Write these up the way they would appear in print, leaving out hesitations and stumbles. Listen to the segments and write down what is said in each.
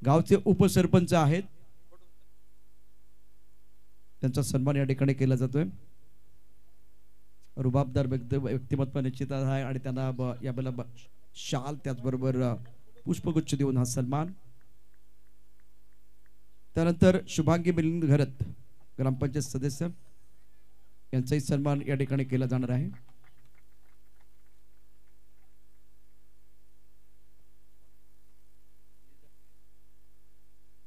गावचे उपसरपंच आहेत, त्यांचा सन्मान या ठिकाणी केला जातोय। रुबाबदार व्यक्तिमत्व निश्चित आहे आणि त्यांना यावेळेला शाल त्याचबरोबर पुष्पगुच्छ देऊन हा सन्मान। त्यानंतर शुभांगी मिलिंद घरत ग्रामपंचायत सदस्य यांचाही सन्मान या ठिकाणी केला जाणार आहे।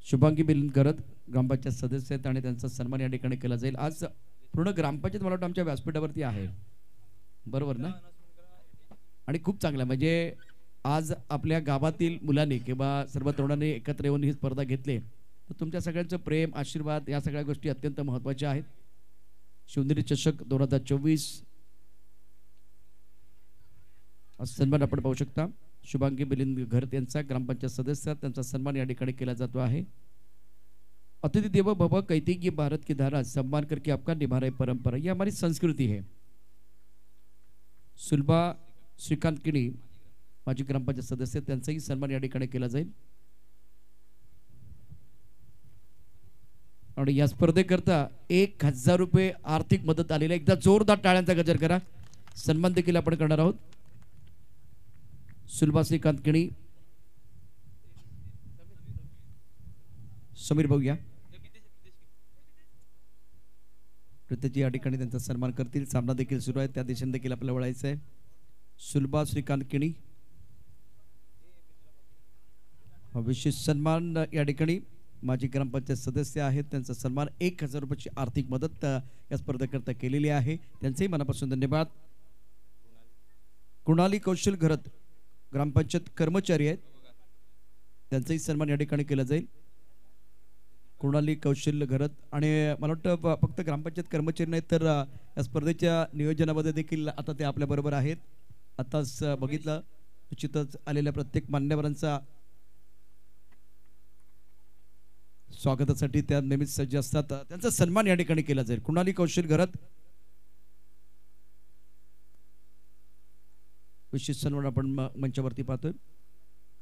शुभांगी मिलिंद घरत ग्रामपंचायत सदस्य आहेत आणि त्यांचा सन्मान या ठिकाणी केला जाईल। आज पूर्ण ग्रामपंचायत मला वाटतं आमच्या व्यासपीठावरती आहे, बरोबर ना? आणि खूप चांगलं म्हणजे आज आपल्या गावातील मुलांनी किंवा सर्व तरुणांनी एकत्र येऊन ही स्पर्धा घेतली, तर तुमच्या सगळ्यांचं प्रेम आशीर्वाद या सगळ्या गोष्टी अत्यंत महत्त्वाच्या आहेत। शिवनेरी चषक 2024 सन्मान आपण पाहू शकता। शुभांगी मिलिंद घरत यांचा ग्रामपंचायत सदस्य त्यांचा सन्मान या ठिकाणी केला जातो आहे। अतिथि देवो भव कहते कि भारत की धारा सम्मान करके आपका निभा रहे परंपरा, ये हमारी संस्कृति है। सुलभा श्रीकांत किणी माजी ग्रामपंचायत सदस्य त्यांचाही सन्मान या ठिकाणी केला जाईल। आणि या स्पर्धेकरता 1000 रुपये आर्थिक मदत आलेली, एकदा जोरदार टाळ्यांचा गजर करा। सन्मान देखील आपण करणार आहोत। सुलभा श्रीकांत किणी, समीर भाऊ या प्रत्येक या ठिकाणी त्यांचा सन्मान करतील। सामना देखील सुरू आहे, त्या दिशेने देखील आपल्याला वळायचं आहे। सुलभा श्रीकांत किणी विशेष सन्मान या ठिकाणी माजी ग्रामपंचायत सदस्य आहेत, त्यांचा सन्मान 1000 रुपयाची आर्थिक मदत या स्पर्धेकरता केलेली आहे, त्यांचेही मनापासून धन्यवाद। कुणाली कौशल घरत ग्रामपंचायत कर्मचारी आहेत, त्यांचाही सन्मान या ठिकाणी केला जाईल। कुणाली कौशल्य घरत आणि मला वाटतं फक्त ग्रामपंचायत कर्मचारी नाहीत तर या स्पर्धेच्या नियोजनामध्ये देखील आता ते आपल्या बरोबर आहेत। आताच बघितलं निश्चितच आलेल्या प्रत्येक मान्यवरांचा स्वागतासाठी त्या नेहमीच सज्ज असतात, त्यांचा सन्मान या ठिकाणी केला जाईल। कुणाली कौशल घरत विशेष सन्मान आपण मंचावरती पाहतोय।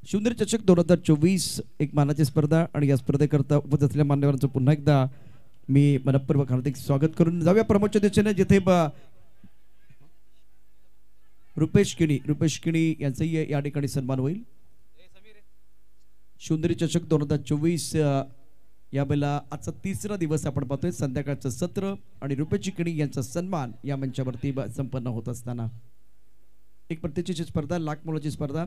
शिवनेरी चषक 2024 एक मानाची स्पर्धा आणि या स्पर्धेकरता उपस्थित असलेल्या मान्यवरांचं पुन्हा एकदा मी मनपूर्वक हार्दिक स्वागत करून जाऊया प्रमोदच्या दिशेने, जिथे रुपेश किणी यांचाही या ठिकाणी सन्मान होईल। शिवनेरी चषक 2024 यावेळेला आजचा 3रा दिवस आपण पाहतोय, संध्याकाळचं सत्र आणि रुपेश किणी यांचा सन्मान या मंचावरती संपन्न होत असताना एक प्रत्येकीची स्पर्धा, लाख मोलाची स्पर्धा।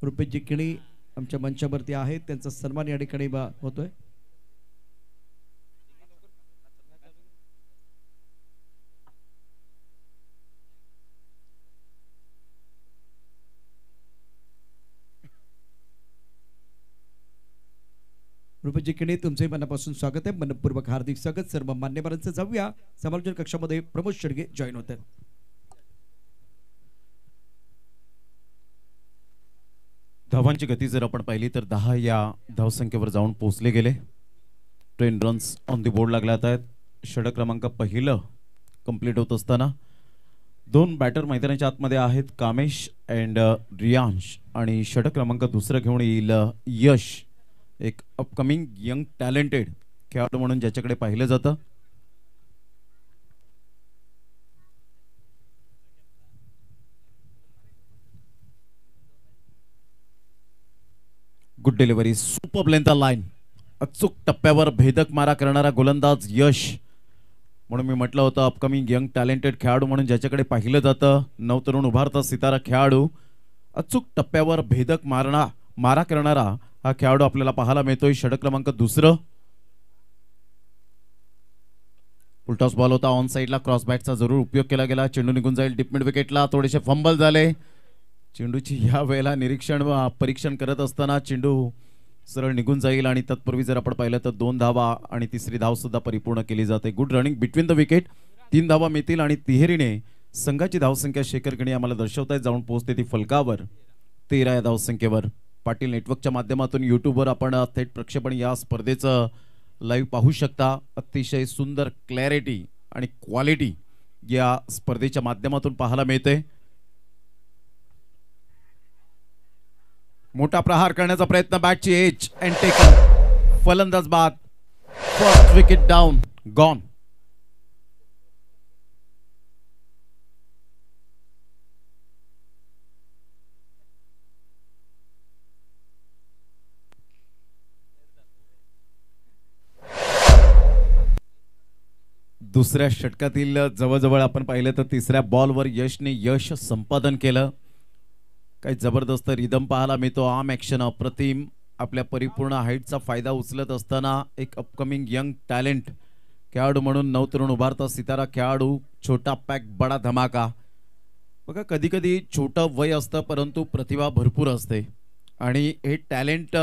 रुपेश किणी आमच्या मंचावरती आहेत, त्यांचा सन्मान या ठिकाणी होतोय। रुपेश किणी तुमचे मनापासून स्वागत आहे, मनपूर्वक हार्दिक स्वागत सर्व मान्यवरांचं। जाऊया समालोचन कक्षामध्ये प्रमोद शेडगे जॉईन होत आहेत। धावांची गती जर आपण पाहिली तर 10 या धावसंख्येवर जाऊन पोहोचले गेले। 10 रन्स ऑन दी बोर्ड लागले आहेत। षटक क्रमांक पहिलं कंप्लीट होत असताना 2 बॅटर मैदानाच्या आतमध्ये आहेत, कामेश अँड रियांश, आणि षटक क्रमांक दुसरं घेऊन येईल यश, एक अपकमिंग यंग टॅलेंटेड खेळाडू म्हणून ज्याच्याकडे पाहिलं जातं। Good delivery, super length line, अचूक टप्प्यावर भेदक मारा करणारा गोलंदाज यश, म्हणून मी म्हटलं होतं अपकमिंग यंग टॅलेंटेड खेळाडू म्हणून ज्याच्याकडे पाहिलं जातं। नवतरुण उभारता सितारा खेळाडू, अचूक टप्प्यावर भेदक मारा करणारा हा खेळाडू आपल्याला पाहायला मिळतोय। षटक क्रमांक दुसरं, उलटॉस बॉल होता, ऑन साइडला क्रॉस बॅटचा जरूर उपयोग केला गेला। चेंडू निघून जाईल डीप मिड विकेटला, थोडेसे फंबल झाले। चेंडूची या वेळेला निरीक्षण व परीक्षण करत असताना चेंडू सरळ निघून जाईल आणि तत्पूर्वी जर आपण पाहिलं तर 2 धावा आणि तिसरी धाव सुद्धा परिपूर्ण केली जाते। Good running between the wicket, 3 धावा मिळतील आणि तिहेरीने संघाची धावसंख्या शेखर किणी आम्हाला दर्शवताय जाऊन पोहोचते ती फलकावर 13 या धावसंख्येवर। पाटील नेटवर्कच्या माध्यमातून यूट्यूबवर आपण थेट प्रक्षेपण या स्पर्धेचं लाईव्ह पाहू शकता। अतिशय सुंदर क्लॅरिटी आणि क्वालिटी या स्पर्धेच्या माध्यमातून पाहायला मिळते। मोठा प्रहार करण्याचा प्रयत्न, बॅटची एज अँड टेकन, फलंदाज बाद, फर्स्ट विकेट डाऊन, गॉन. दुसऱ्या षटकातील जवळजवळ आपण पाहिलं तर तिसऱ्या बॉलवर यशने यश संपादन केलं. काही जबरदस्त रिदम पाहायला मिळतो. आर्म ॲक्शन अप्रतिम. आपल्या परिपूर्ण हाईटचा फायदा उचलत असताना एक अपकमिंग यंग टॅलेंट खेळाडू म्हणून नवतरुण उभारता सितारा खेळाडू. छोटा पॅक बडा धमाका. बघा कधी कधी छोटं वय असतं परंतु प्रतिभा भरपूर असते आणि हे टॅलेंट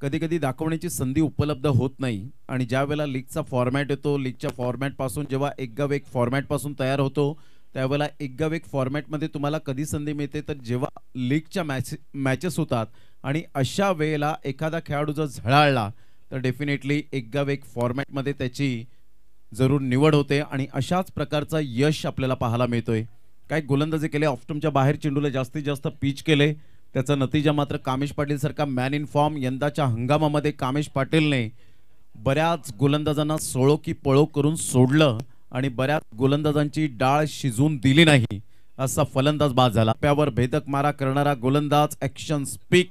कधी कधी दाखवण्याची संधी उपलब्ध होत नाही. आणि ज्या वेळेला लीगचा फॉर्मॅट येतो, लीगच्या फॉर्मॅटपासून जेव्हा एक फॉर्मॅटपासून तयार होतो त्यावेळेला एक फॉर्मॅटमध्ये तुम्हाला कधी संधी मिळते तर जेव्हा लीगच्या मॅचेस होतात आणि अशा वेळेला एखादा खेळाडू जर झळाळला तर डेफिनेटली एक फॉर्मॅटमध्ये त्याची जरूर निवड होते आणि अशाच प्रकारचा यश आपल्याला पाहायला मिळतोय. काही गोलंदाजी केले, ऑफस्टम्पच्या बाहेर चेंडूला जास्तीत जास्त पिच केले, त्याचा नतीजा मात्र कामेश पाटील सारखा मॅन इन फॉर्म. यंदाच्या हंगामामध्ये कामेश पाटीलने बऱ्याच गोलंदाजांना सोळो की पळो करून सोडलं आणि बऱ्याच गोलंदाजांची डाळ शिजून दिली नाही असा फलंदाज बाद झाला. प्यावर भेदक मारा करणारा गोलंदाज. Action speak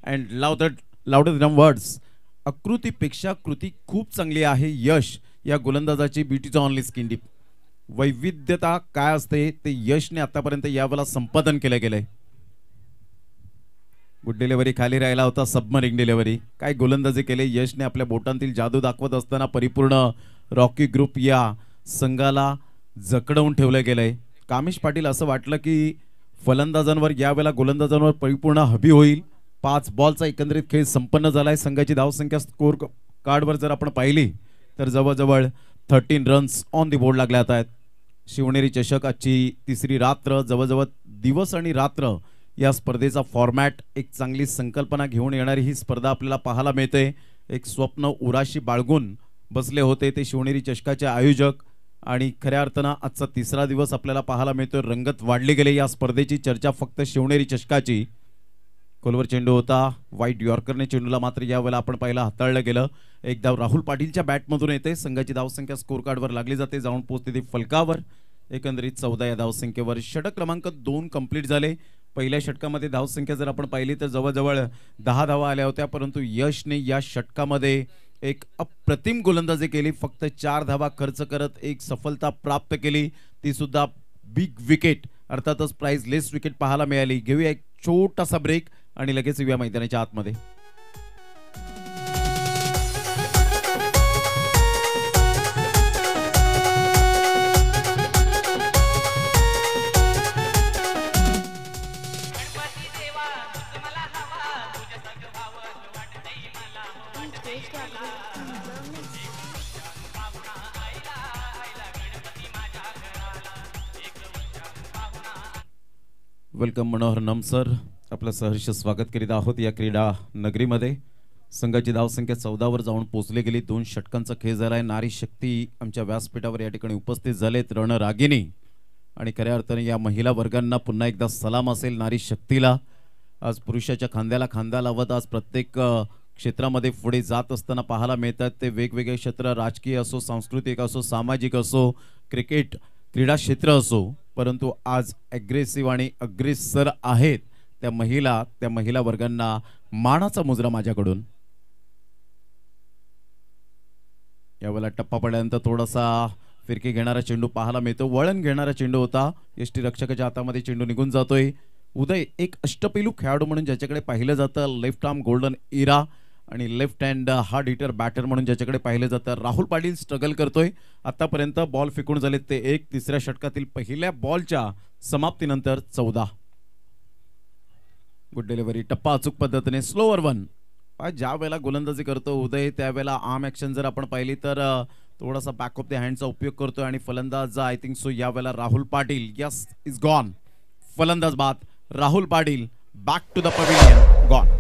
and louder words. आकृतीपेक्षा कृती खूप चांगली आहे. यश या गोलंदाजाची ब्युटीचा ऑनली स्किन डीप. वैविध्यता काय असते ते यशने आतापर्यंत यावेळेला संपादन केलं गेलंय. गुड डिलिव्हरी खाली राहिला होता, सबमरिंग डिलिव्हरी. काय गोलंदाजी केले यशने. आपल्या बोटांतील जादू दाखवत असताना परिपूर्ण रॉकी ग्रुप या संघाला जकडवून ठेवलं गेलंय. कामेश पाटील असं वाटलं की फलंदाजांवर यावेळेला गोलंदाजांवर परिपूर्ण हबी होईल. 5 बॉलचा एकंदरीत खेळ संपन्न झालाय. संघाची धावसंख्या स्कोर कार्डवर जर आपण पाहिली तर जवळजवळ 13 रन्स ऑन दी बोर्ड लागल्या आहेत. शिवनेरी चषक आजची तिसरी रात्र. जवळजवळ दिवस आणि रात्र या स्पर्धेचा फॉर्मॅट एक चांगली संकल्पना घेऊन येणारी ही स्पर्धा आपल्याला पाहायला मिळते. एक स्वप्न उराशी बाळगून बसले होते ते शिवनेरी चषकाचे आयोजक आणि खऱ्या अर्थानं आजचा तिसरा दिवस आपल्याला पाहायला मिळतोय. रंगत वाढली गेली या स्पर्धेची. चर्चा फक्त शिवनेरी चषकाची. खोलवर चेंडू होता, वाईट यॉर्करने चेंडूला मात्र यावेळेला आपण पाहिलं हाताळलं गेलं. एक धाव राहुल पाटीलच्या बॅटमधून येते. संघाची धावसंख्या स्कोर कार्डवर लागली जाते, जाऊन पोहोचते ती फलकावर. एकंदरीत 14 या धावसंख्येवर. षटक क्रमांक 2 कंप्लीट झाले. पहिल्या षटकामध्ये धावसंख्या जर आपण पाहिली तर जवळजवळ 10 धावा आल्या होत्या परंतु यशने या षटकामध्ये एक अप्रतिम गोलंदाजी केली. फक्त 4 धावा खर्च करत एक सफलता प्राप्त केली, ती सुद्धा बिग विकेट. अर्थातच प्राइज लेस विकेट पाहायला मिळाली. घेऊया एक छोटासा ब्रेक आणि लगेच येऊया मैदानाच्या आतमध्ये. वेलकम मनोहर नमसर. आपलं सहर्ष स्वागत करीत आहोत या क्रीडा नगरीमध्ये. संघाची धावसंख्या 14 वर जाऊन पोहोचली गेली. 2 षटकांचा खेळ झालाय. नारी शक्ती आमच्या व्यासपीठावर या ठिकाणी उपस्थित झालेत. रणरागिनी आणि खऱ्या अर्थाने या महिला वर्गांना पुन्हा एकदा सलाम असेल नारी शक्तीला. आज पुरुषाच्या खांद्याला खांदा लावत आज प्रत्येक क्षेत्रामध्ये पुढे जात असताना पाहायला मिळतात. ते वेगवेगळे क्षेत्र, राजकीय असो, सांस्कृतिक असो, सामाजिक असो, क्रिकेट क्रीडा क्षेत्र असो, परंतु आज ॲग्रेसिव्ह आणि अग्रेसर आहेत त्या महिला वर्गांना मानाचा मुजरा माझ्याकडून. यावेळेला टप्पा पडल्यानंतर थोडासा फिरकी घेणारा चेंडू पाहायला मिळतो. वळण घेणारा चेंडू होता. यष्टीरक्षकाच्या हातामध्ये चेंडू निघून जातोय. उदय एक अष्टपैलू खेळाडू म्हणून ज्याच्याकडे पाहिलं जातं. लेफ्ट आर्म गोल्डन इरा आणि left hand hard hitter batter म्हणून ज्याच्याकडे पाहिलं जातं. राहुल पाटील स्ट्रगल करतोय. आतापर्यंत बॉल फेकून झालेत ते 1. तिसऱ्या षटकातील पहिल्या बॉलच्या समाप्तीनंतर 14. Good delivery. टप्पा अचूक पद्धतीने. स्लोवर 1. ज्या वेळेला गोलंदाजी करतो उदय त्यावेळेला आर्म ॲक्शन जर आपण पाहिली तर थोडासा बॅक ऑफ द हँडचा उपयोग करतोय आणि फलंदाज आय थिंक सो यावेळेला Rahul Patil. Yes is gone. फलंदाज बाद. Rahul Patil back to the pavilion. Gone.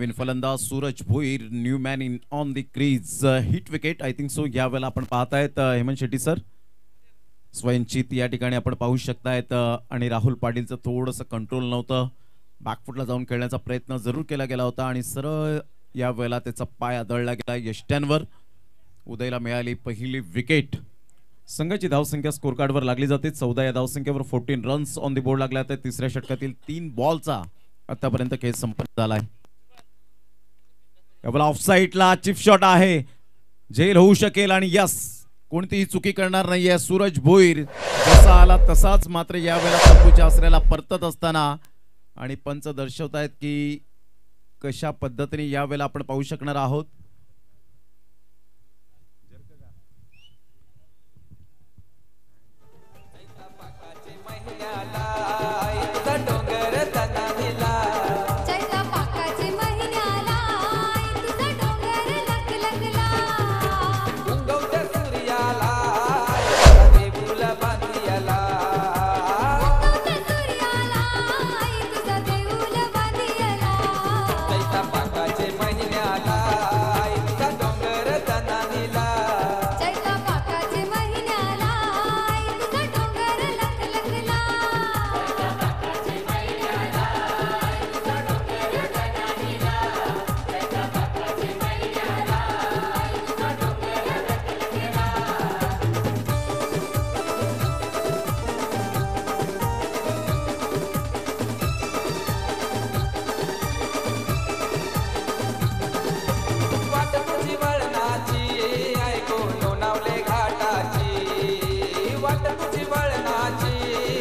नवीन फलंदाज Suraj Bhoir, new man in on the crease, hit wicket I think so. यावेळेला आपण पाहतायत हेमंत शेट्टी सर स्वयंचित या ठिकाणी आपण पाहू शकतायत. आणि राहुल पाटीलचं थोडंसं कंट्रोल नव्हतं, बॅकफुटला जाऊन खेळण्याचा प्रयत्न जरूर केला गेला होता आणि सरळ या वेळेला त्याचा पाय आदळला गेला यष्ट्यांवर. उदयला मिळाली पहिली विकेट. संघाची धावसंख्या स्कोर कार्डवर लागली जाते 14 या धावसंख्येवर 14 रन्स ऑन द बोर्ड लागल्या आहेत. तिसऱ्या षटकातील 3 बॉलचा आतापर्यंत खेळ संपन्न झालाय. यावेळेला ऑफसाईडला चिप शॉट आहे, झेल होऊ शकेल आणि यस कोणतीही चुकी करणार नाहीये सूरज भोईर. जसा आला तसाच मात्र यावेळेला तंबूच्या आसऱ्याला परतत असताना आणि पंच दर्शवतायत की कशा पद्धतीने यावेळेला आपण पाहू शकणार आहोत.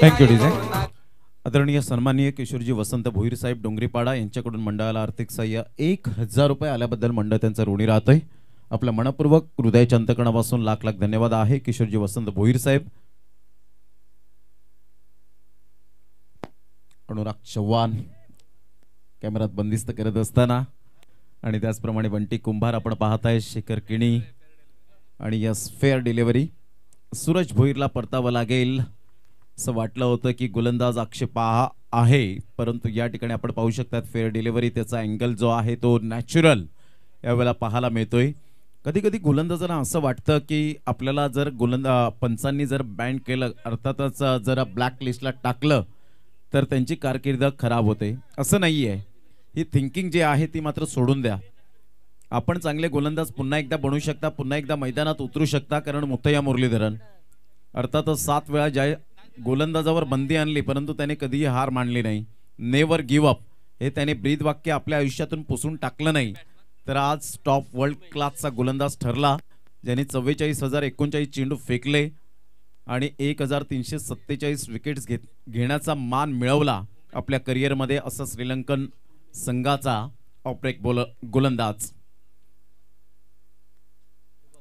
Thank you DJ. आदरणीय सन्माननीय किशोरजी वसंत भोईर साहेब डोंगरीपाडा यांच्याकडून मंडळाला आर्थिक सहाय्य 1000 रुपये आल्याबद्दल मंडळ त्यांचा ऋणी राहतोय. आपल्या मनपूर्वक हृदयाच्या अंतकणापासून लाख लाख धन्यवाद आहे किशोरजी वसंत भोईर साहेब. अनुराग चव्हाण कॅमेरात बंदिस्त करत असताना आणि त्याचप्रमाणे बंटी कुंभार आपण पाहताय, शेखर किणी आणि यस फेअर डिलिव्हरी. सूरज भोईरला परतावं लागेल असं वाटलं होतं की गोलंदाज आक्षेपा आहे, परंतु या ठिकाणी आपण पाहू शकतात फेअर डिलिव्हरी. त्याचा अँगल जो आहे तो नॅचरल यावेळेला पाहायला मिळतोय. कधी कधी गोलंदाजांना असं वाटतं की आपल्याला जर पंचांनी जर बॅन केलं, अर्थातच जर ब्लॅक लिस्टला टाकलं तर त्यांची कारकीर्द खराब होते. असं नाहीये, ही थिंकिंग जी आहे ती मात्र सोडून द्या. आपण चांगले गोलंदाज पुन्हा एकदा बनवू शकता, पुन्हा एकदा मैदानात उतरू शकता. कारण मुथय्या मुरलीधरन अर्थातच 7 वेळा ज्या गोलंदाजावर बंदी आणली परंतु त्याने कधीही हार मानली नाही. नेव्हर गिव्ह अप हे त्याने ब्रीद वाक्य आपल्या आयुष्यातून पुसून टाकलं नाही. तर आज टॉप वर्ल्ड क्लासचा गोलंदाज ठरला, ज्याने 44,039 चेंडू फेकले आणि 1347 विकेट्स घेण्याचा मान मिळवला आपल्या करिअरमध्ये. असा श्रीलंकन संघाचा ऑपरेक गोलंदाज.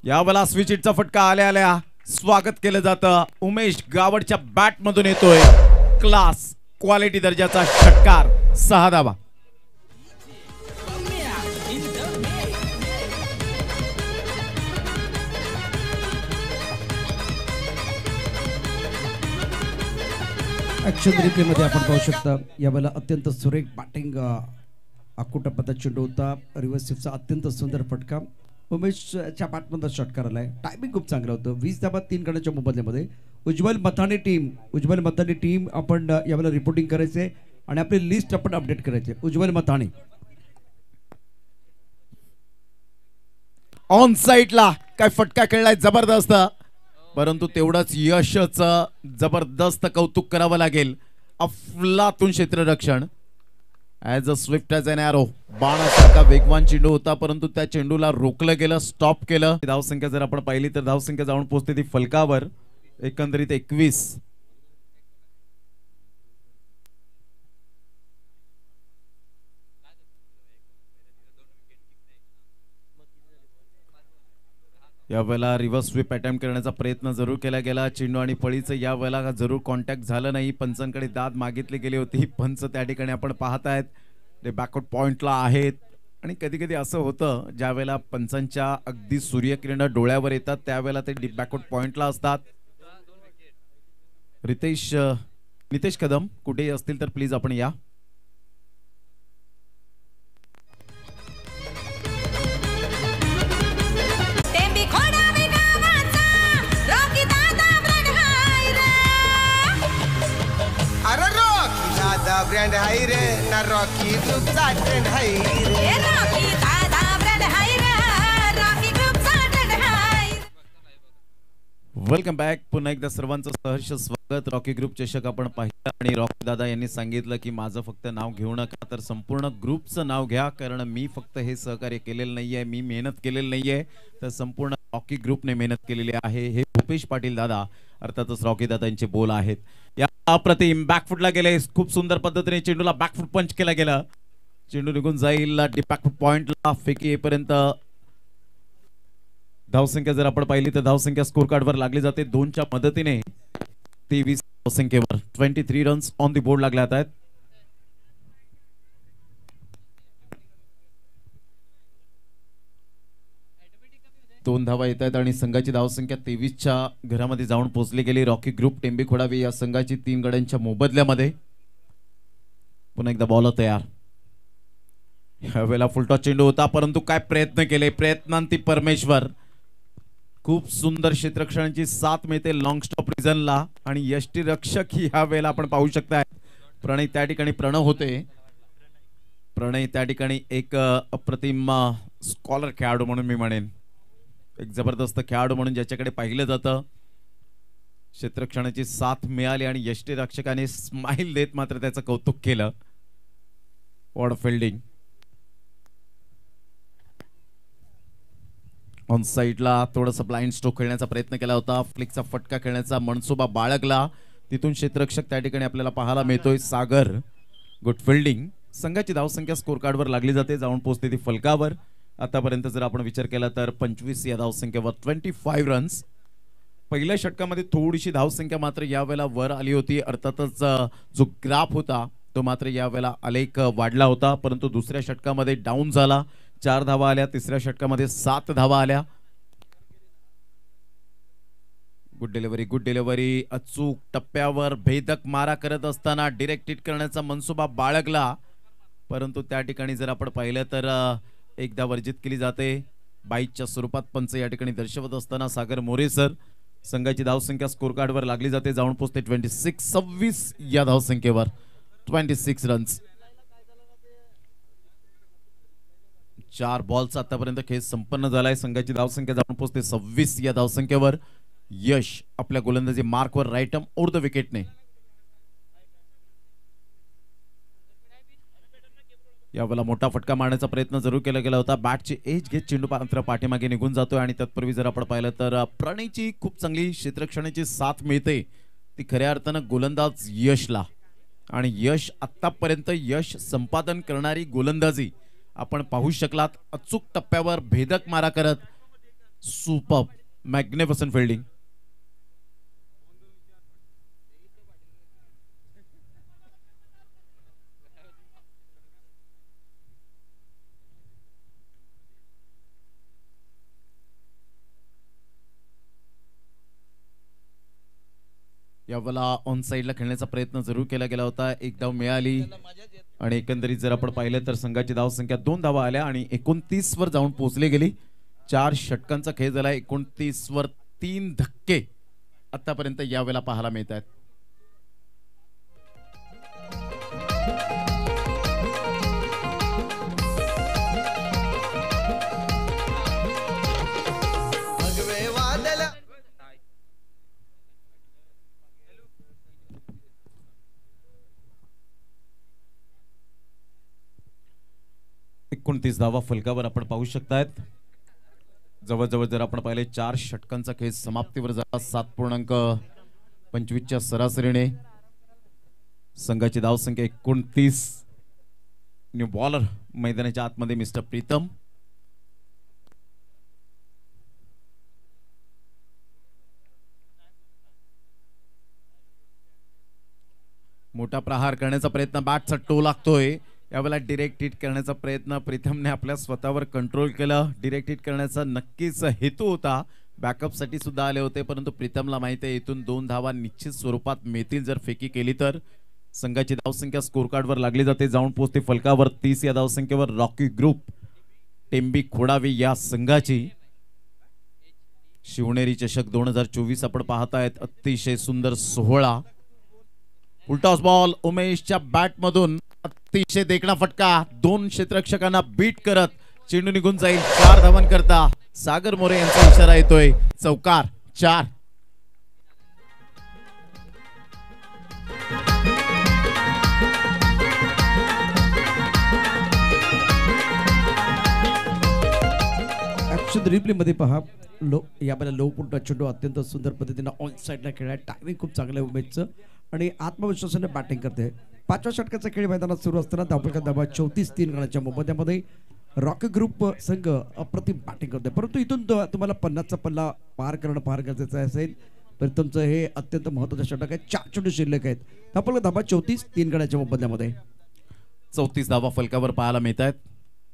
यावेळेला स्विच हिटचा फटका आल्या आल्या स्वागत केलं जातं. उमेश गावडच्या बॅट मधून येतोय क्लास क्वालिटी दर्जाचा षटकार, 6 धावा. ऍक्शन रिप्ले मध्ये आपण पाहू शकता यावेळेला अत्यंत सुरेख बॅटिंग, अकुटपता चेंडू होता, रिव्हर्स स्विपचा अत्यंत सुंदर फटका. उमेशच्या बॅटमधला षटकार आलाय. टायमिंग खूप चांगलं होतं. 20 धावा 3 गड्यांच्या मोबदल्यामध्ये. उज्ज्वल मथाने टीम आपण यावेळेला रिपोर्टिंग करायचे आणि आपली लिस्ट आपण अपडेट करायचे. उज्ज्वल मथाने ऑन साइडला काय फटका खेळलाय जबरदस्त, परंतु तेवढंच यशचं जबरदस्त कौतुक करावं लागेल. अफलातून क्षेत्ररक्षण as a swift as an arrow. बाणासारखा वेगवान चेंडू होता परंतु त्या चेंडूला रोखलं गेलं, स्टॉप केलं. धावसंख्या जर आपण पाहिली तर धावसंख्या जाऊन पोहोचते ती फलकावर एकंदरीत 21. यावेळेला रिव्हर्स स्वीप अटेम्प्ट करण्याचा प्रयत्न जरूर केला गेला. चेंडू आणि फळीचं यावेळेला जरूर कॉन्टॅक्ट झालं नाही. पंचांकडे दाद मागितली गेली होती. पंच त्या ठिकाणी आपण पाहतायत ते बॅकआउट पॉइंटला आहेत. आणि कधी कधी असं होतं ज्यावेळेला पंचांच्या अगदी सूर्यकिरण डोळ्यावर येतात त्यावेळेला ते बॅकआउट पॉइंटला असतात. नितेश कदम कुठेही असतील तर प्लीज आपण या. ब्रँड हाय रे ना रॉकी ग्रुपचा ट्रेंड हाय रे रॉकी दादा ब्रँड हाय रे रॉकी ग्रुपचा ट्रेंड हाय. Welcome back. पुन्हा एकदा सर्वांचं सहर्ष स्वागत. रॉकी ग्रुप चषक आपण पाहिला आणि रॉकी दादा यांनी सांगितलं की माझं फक्त नाव घेऊ नका तर संपूर्ण ग्रुपचं नाव घ्या, कारण मी फक्त हे सहकार्य केलेलं नाहीये, मी मेहनत केलेली नाहीये, तर संपूर्ण रॉकी ग्रुपने मेहनत केलेली आहे. हे भूपेश पाटील दादा अर्थातच रॉकी दादांचे बोल आहेत. या अप्रतिम बॅकफुटला गेले, खूप सुंदर पद्धतीने चेंडूला बॅकफुट पंच केला गेला. चेंडू निघून जाईल बॅकफुट पॉइंटला. फेकी येईपर्यंत धावसंख्या जर आपण पाहिली तर धावसंख्या स्कोर कार्ड वर लागली जाते 2च्या मदतीने. 23 धावसंख्येवर 23 रन्स ऑन दी बोर्ड लागल्या आहेत. दोन धावा येत आहेत आणि संघाची धावसंख्या 23च्या घरामध्ये जाऊन पोहोचली गेली. रॉकी ग्रुप टेंबी खोडावी या संघाची 3 गड्यांच्या मोबदल्यामध्ये. पुन्हा एकदा बॉल तयार. यावेळेला फुलटॉस चेंडू होता, परंतु काय प्रयत्न केले, प्रयत्नांती परमेश्वर. खूप सुंदर क्षेत्ररक्षणाची साथ मिळते लॉंग स्टॉप रिझनला आणि यष्टीरक्षक ही ह्या वेळेला आपण पाहू शकताय. प्रणय त्या ठिकाणी प्रणव होते. प्रणय त्या ठिकाणी एक अप्रतिम स्कॉलर खेळाडू म्हणून मी म्हणेन, एक जबरदस्त खेळाडू म्हणून ज्याच्याकडे पाहिलं जातं. क्षेत्ररक्षणाची साथ मिळाली आणि यष्टीरक्षकाने स्माइल देत मात्र त्याचं कौतुक केलं. What fielding. ऑन साइडला थोडंसं ब्लाइंड स्ट्रोक खेळण्याचा प्रयत्न केला होता. फ्लिकचा फटका खेळण्याचा मनसुबा बाळगला. तिथून क्षेत्ररक्षक त्या ठिकाणी आपल्याला पाहायला मिळतोय सागर. Good fielding. संघाची धावसंख्या स्कोर कार्डवर लागली जाते, जाऊन पोहोचते ती फलकावर. आतापर्यंत जर आपण विचार केला तर 25 या धावसंख्येवर 25 रन्स. पहिल्या षटकामध्ये थोडीशी धावसंख्या मात्र यावेळेला वर आली होती. अर्थातच जो ग्राफ होता तो मात्र यावेळेला आलेख वाढला होता, परंतु दुसऱ्या षटकामध्ये डाऊन झाला. 4 धावा आल्या. तिसऱ्या षटकामध्ये 7 धावा आल्या. Good delivery, good delivery. अचूक टप्प्यावर भेदक मारा करत असताना डायरेक्ट हिट करण्याचा मनसुबा बाळगला, परंतु त्या ठिकाणी जर आपण पाहिलं तर एकदा वर्जित केली जाते. बाईकच्या स्वरूपात पंच या ठिकाणी दर्शवत असताना सागर मोरे सर. संघाची धावसंख्या स्कोर कार्डवर लागली जाते, जाऊन पोहोचते 26 या धावसंख्येवर 26 रन्स. 4 बॉलचा आतापर्यंत खेळ संपन्न झालाय. संघाची धावसंख्या जाऊन पोहोचते 26 या धावसंख्येवर. यश आपल्या गोलंदाजी मार्कवर राईट आर्म ओव्हर द विकेटने. यावेळेला मोठा फटका मारण्याचा प्रयत्न जरूर केला गेला होता. बॅटची एज घेत चेंडू मात्र पाठीमागे निघून जातोय आणि तत्पूर्वी जर आपण पाहिलं तर प्रणयची खूप चांगली क्षेत्ररक्षणाची साथ मिळते ती खऱ्या अर्थानं गोलंदाज यशला. आणि यश आतापर्यंत यश संपादन करणारी गोलंदाजी आपण पाहू शकलात. अचूक टप्प्यावर भेदक मारा करत सुपर मॅग्निफिसंट फिल्डिंग. यावेळेला ऑन साइडला खेळण्याचा प्रयत्न जरूर केला गेला होता. एक धाव मिळाली आणि एकंदरीत जर आपण पाहिलं तर संघाची धावसंख्या 2 धावा आल्या आणि 29 वर जाऊन पोहोचली गेली. 4 षटकांचा खेळ झाला. 29 वर 3 धक्के आतापर्यंत यावेळेला पाहायला मिळत आहेत. भगवे वादळ 29 धावा फलकावर आपण पाहू शकतायत. जवळजवळ जर आपण पाहिले 4 षटकांचा खेळ समाप्तीवर झाला. 7.25 च्या सरासरीने संघाची धावसंख्या 29. न्यू बॉलर मैदानाच्या आतमध्ये मिस्टर प्रीतम. मोठा प्रहार करण्याचा प्रयत्न, बॅटचा टो लागतोय. यावेळेला डायरेक्ट हिट करण्याचा प्रयत्न प्रीतमने आपल्या स्वतःवर कंट्रोल केला. डायरेक्ट हिट करण्याचा नक्कीच हेतू होता. बॅकअप साठी सुद्धा आले होते, परंतु प्रीतमला माहिती आहे इथून 2 धावा निश्चित स्वरूपात मिळतील जर फेकी केली तर. संघाची धावसंख्या स्कोर कार्डवर लागली जाते, जाऊन पोहोचते फलकावर 30 या धावसंख्येवर. रॉकी ग्रुप टेंबी खोडावी या संघाची शिवनेरी चषक 2024 आपण पाहतायत. अतिशय सुंदर सोहळा. फुलटॉस बॉल उमेशच्या बॅट मधून अतिशय देखणा फटका, 2 क्षेत्ररक्षकांना बीट करत चेंडू निघून जाईल. 4 धावन करता सागर मोरे यांचा इशारा येतोय. चौकार 4. ऍक्शन रिप्ले मध्ये पहा, यावेळेला लो पुंट चेंडू अत्यंत सुंदर पद्धतीने ऑन साईडला खेळाय. टायमिंग खूप चांगलं आहे उमेशचं आणि आत्मविश्वासाने बॅटिंग करते. 5व्या षटकाचा खेळ मैदानात सुरू असताना धावफलका धावा 34 गणाच्या मोबदल्यामध्ये रॉकी ग्रुप संघ अप्रतिम बॅटिंग करतोय. परंतु इथून तुम्हाला 50चा पल्ला पार करणं फार गरजेचं असेल. तर तुमचं हे अत्यंत महत्त्वाचं षटक आहे. 4 चेंडू शिल्लक आहेत. धावफलका धावा 34 गणाच्या मोबदल्यामध्ये 34 धावा फलकावर पाहायला मिळत आहेत.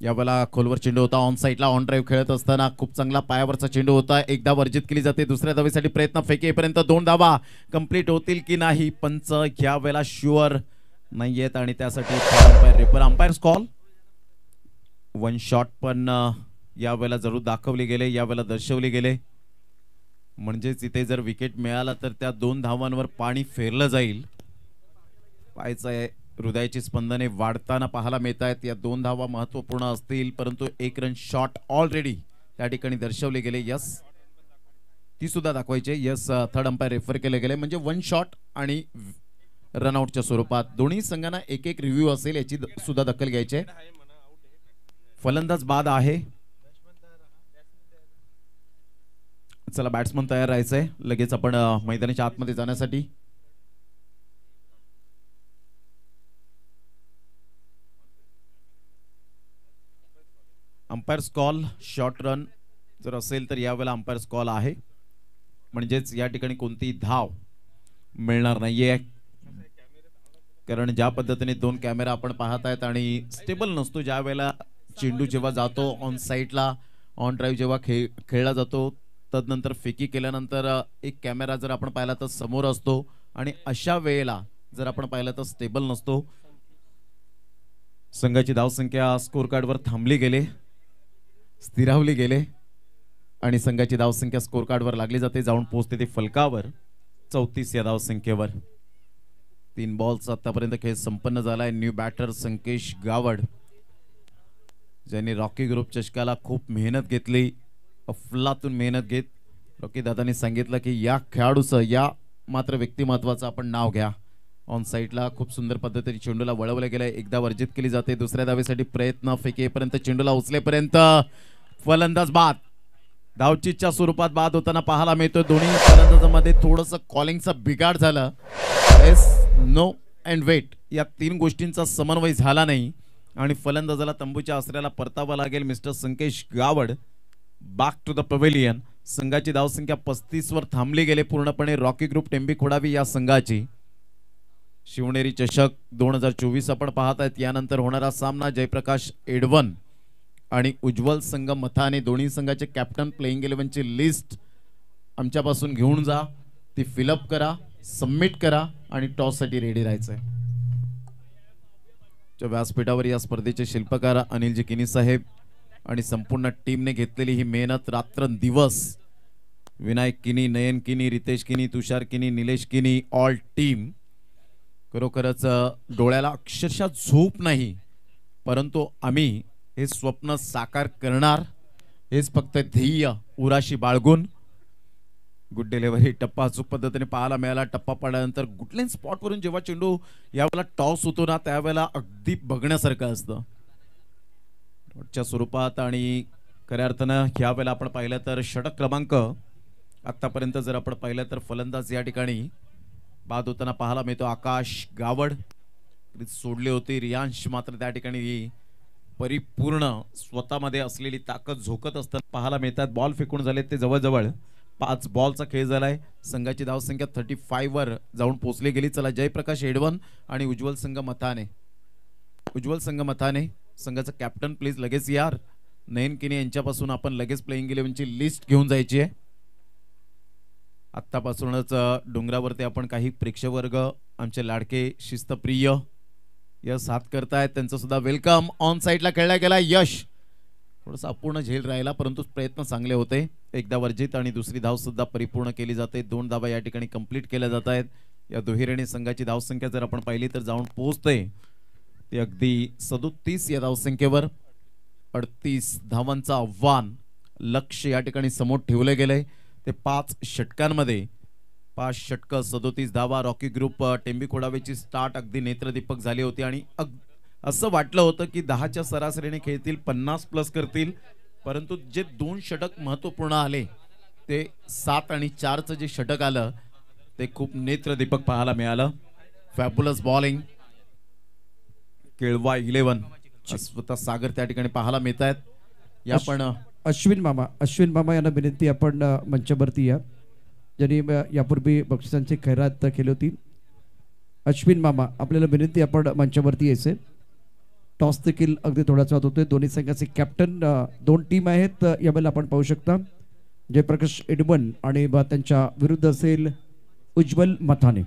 यावेळेला खोलवर चेंडू होता. ऑन साईडला ऑन ड्राईव्ह खेळत असताना खूप चांगला पायावरचा चेंडू होता. एक धाव वर्जित केली जाते. दुसऱ्या धावेसाठी प्रयत्न, फेकेपर्यंत 2 धावा कंप्लीट होतील की नाही पंच यावेळेला शुअर नाही आहेत आणि त्यासाठी अंपायर्स कॉल. 1 शॉट पण यावेळेला जरूर दाखवले गेले, यावेळेला दर्शवले गेले. म्हणजेच इथे जर विकेट मिळाला तर त्या 2 धावांवर पाणी फेरलं जाईल. पाहायचं हृदयाची स्पंदने वाढताना पाहायला मिळत आहेत. या 2 धावा महत्त्वपूर्ण असतील, परंतु 1 रन शॉट ऑलरेडी त्या ठिकाणी दर्शवले गेले. यस, ती सुद्धा दाखवायचे. यस, थर्ड अंपायर रेफर केले गेले. म्हणजे 1 शॉट आणि रनआउटच्या स्वरूपात दोन्ही संघांना एक रिव्ह्यू असेल याची सुद्धा दखल घ्यायची. फलंदाज बाद आहे. चला, बॅट्समन तयार राहायचंय. लगेच आपण मैदानाच्या आतमध्ये जाण्यासाठी अंपायर्स कॉल. शॉर्ट रन जर असेल तर यावेळेला अंपायर्स कॉल आहे. म्हणजेच या ठिकाणी कोणतीही धाव मिळणार नाहीये, कारण ज्या पद्धतीने 2 कॅमेरा आपण पाहत आहेत आणि स्टेबल नसतो ज्या वेळेला चेंडू जेव्हा जातो ऑन साईडला, ऑन ड्राईव्ह जेव्हा खेळला जातो, तदनंतर फेकी केल्यानंतर एक कॅमेरा जर आपण पाहिला तर समोर असतो आणि अशा वेळेला जर आपण पाहिलं तर स्टेबल नसतो. संघाची धावसंख्या स्कोर कार्डवर थांबली गेले, स्थिरावली गेले आणि संघाची धावसंख्या स्कोर कार्डवर लागली जाते, जाऊन पोहोचते ती फलकावर 34 या धावसंख्येवर. 3 बॉल्स आतापर्यंत खेळ संपन्न झालाय. न्यू बॅटर संकेश गावड, ज्यांनी रॉकी ग्रुप चषकाला खूप मेहनत घेतली, अफलातून मेहनत घेत रॉकी दादांनी सांगितलं की या खेळाडूचं, या मात्र व्यक्तिमत्वाचं आपण नाव घ्या. ऑन साईडला खूप सुंदर पद्धतीने चेंडूला वळवलं गेलंय. एकदा वर्जित केली जाते. दुसऱ्या धावेसाठी प्रयत्न, फेकेपर्यंत चेंडूला उचलेपर्यंत फलंदाज बाद. धावचीच्या स्वरूपात बाद होताना पाहायला मिळतोय. दोन्ही फलंदाजांमध्ये थोडंसं कॉलिंगचा बिघाड झाला. एस, नो अँड वेट या 3 गोष्टींचा समन्वय झाला नाही आणि फलंदाजाला तंबूच्या आसऱ्याला परतावा लागेल. Mister Sankesh Gawad back to the pavilion. संघाची धावसंख्या 35 वर थांबली गेले पूर्णपणे. रॉकी ग्रुप टेंबी खोडावी या संघाची. शिवनेरी चषक 2024 आपण पाहत आहेत. यानंतर होणारा सामना जयप्रकाश एडवन आणि उज्ज्वल संघ मथाने, दोन्ही संघाचे कॅप्टन, प्लेइंग 11ची लिस्ट आमच्यापासून घेऊन जा, ती फिलअप करा, सबमिट करा आणि टॉस साठी रेडी राहायचंय. व्यासपीठावर या स्पर्धेचे शिल्पकार अनिलजी किनी साहेब आणि संपूर्ण टीमने घेतलेली ही मेहनत, रात्रंदिवस विनायक किनी, नयन किनी, रितेश किनी, तुषार किनी, निलेश किनी, ऑल टीम. खरोखरच डोळ्याला अक्षरशः झोप नाही, परंतु आम्ही हे स्वप्न साकार करणार हेच फक्त ध्येय उराशी बाळगून. गुड डिलिव्हरी टप्पा अचूक पद्धतीने पाहायला मिळाला. टप्पा पडल्यानंतर गुडलँड स्पॉटवरून जेव्हा चेंडू यावेळेला टॉस होतो ना, त्यावेळेला अगदी बघण्यासारखं असतं च्या स्वरूपात. आणि खऱ्या अर्थानं यावेळेला आपण पाहिलं तर षटक क्रमांक आतापर्यंत जर आपण पाहिलं तर फलंदाज या ठिकाणी बाद होताना पाहायला मिळतो. आकाश गावड सोडले होते. रियांश मात्र त्या ठिकाणी परिपूर्ण स्वतःमध्ये असलेली ताकद झोकत असताना पाहायला मिळतात. बॉल फेकून झाले ते जवळजवळ 5 बॉलचा खेळ झालाय. संघाची धावसंख्या 35 वर जाऊन पोहोचली गेली. चला, जयप्रकाश एडवन आणि उज्ज्वल संघ मथाने. उज्ज्वल संघ मथाने संघाचं कॅप्टन प्लीज लगेच यार. नयन किनी यांच्यापासून आपण लगेच प्लेइंग 11ची लिस्ट घेऊन जायची आहे. आत्तापासूनच डोंगरावरती आपण काही प्रेक्षकवर्ग, आमचे लाडके शिस्तप्रिय यश हात करतायत, त्यांचं सुद्धा वेलकम. ऑन साईडला खेळला गेला. यश थोडासा अपूर्ण झेल राहिला, परंतु प्रयत्न चांगले होते. एकदा वर्जित आणि दुसरी धाव सुद्धा परिपूर्ण केली जाते. 2 धावा या ठिकाणी कंप्लीट केल्या जात आहेत. या दुहेरीने संघाची धावसंख्या जर आपण पाहिली तर जाऊन पोहोचते ते अगदी 37 या धावसंख्येवर. 38 धावांचं आव्हान लक्ष्य या ठिकाणी समोर ठेवले गेले. ते 5 षटकांमध्ये 5 षटकं 37 धावा. रॉकी ग्रुप टेंबी खोडावेची स्टार्ट अगदी नेत्रदीपक झाली होती आणि असं वाटलं होतं की 10च्या सरासरीने खेळतील, 50+ करतील, परंतु जे 2 षटक महत्वपूर्ण आले ते 7 आणि 4चं जे षटक आलं ते खूप नेत्रदीपक पाहायला मिळालं. फॅब्युलस बॉलिंग केळवा 11 स्वतः सागर त्या ठिकाणी पाहायला मिळत आहेत. या पण अश्विन मामा यांना विनंती, आपण मंचावरती या, ज्यांनी यापूर्वी बक्षिसांची खैरात केली होती. अश्विन मामा, आपल्याला विनंती, आपण मंचावरती यायचे. टॉस देखील अगदी थोडासा होतोय. दोन्ही संघाचे कॅप्टन 2 टीम आहेत यावेळेला आपण पाहू शकता. जयप्रकाश एडमन आणि त्यांच्या विरुद्ध असेल उज्ज्वल मथाने.